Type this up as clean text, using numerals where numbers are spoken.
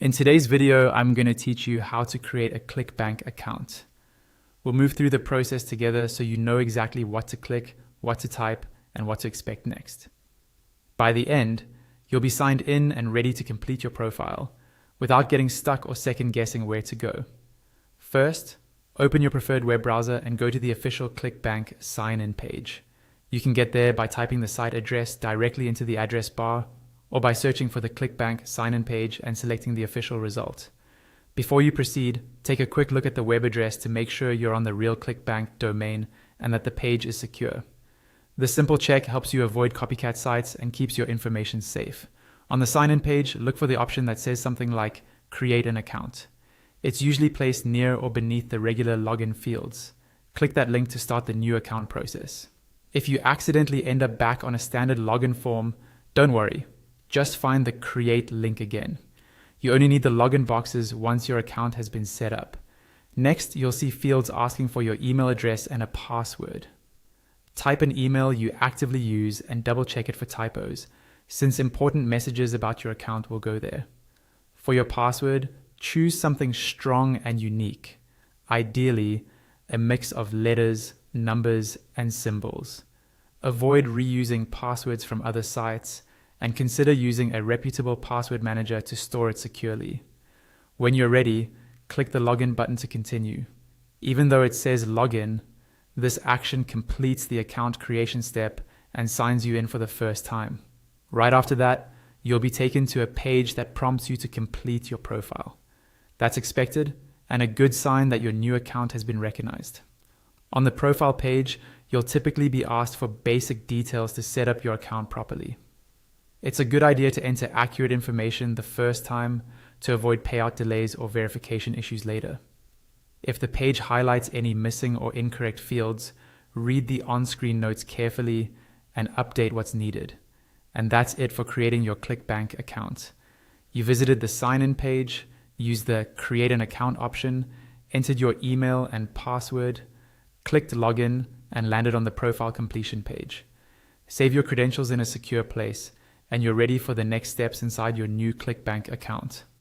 In today's video, I'm going to teach you how to create a ClickBank account. We'll move through the process together so you know exactly what to click, what to type, and what to expect next. By the end, you'll be signed in and ready to complete your profile without getting stuck or second guessing where to go. First, open your preferred web browser and go to the official ClickBank sign-in page. You can get there by typing the site address directly into the address bar, or by searching for the ClickBank sign-in page and selecting the official result. Before you proceed, take a quick look at the web address to make sure you're on the real ClickBank domain and that the page is secure. This simple check helps you avoid copycat sites and keeps your information safe. On the sign-in page, look for the option that says something like Create an Account. It's usually placed near or beneath the regular login fields. Click that link to start the new account process. If you accidentally end up back on a standard login form, don't worry. Just find the Create link again. You only need the login boxes once your account has been set up. Next, you'll see fields asking for your email address and a password. Type an email you actively use and double check it for typos, since important messages about your account will go there. For your password, choose something strong and unique. Ideally, a mix of letters, numbers, and symbols. Avoid reusing passwords from other sites, and consider using a reputable password manager to store it securely. When you're ready, click the login button to continue. Even though it says login, this action completes the account creation step and signs you in for the first time. Right after that, you'll be taken to a page that prompts you to complete your profile. That's expected and a good sign that your new account has been recognized. On the profile page, you'll typically be asked for basic details to set up your account properly. It's a good idea to enter accurate information the first time to avoid payout delays or verification issues later. If the page highlights any missing or incorrect fields, read the on-screen notes carefully and update what's needed. And that's it for creating your ClickBank account. You visited the sign-in page, used the Create an Account option, entered your email and password, clicked Login, and landed on the profile completion page. Save your credentials in a secure place, and you're ready for the next steps inside your new ClickBank account.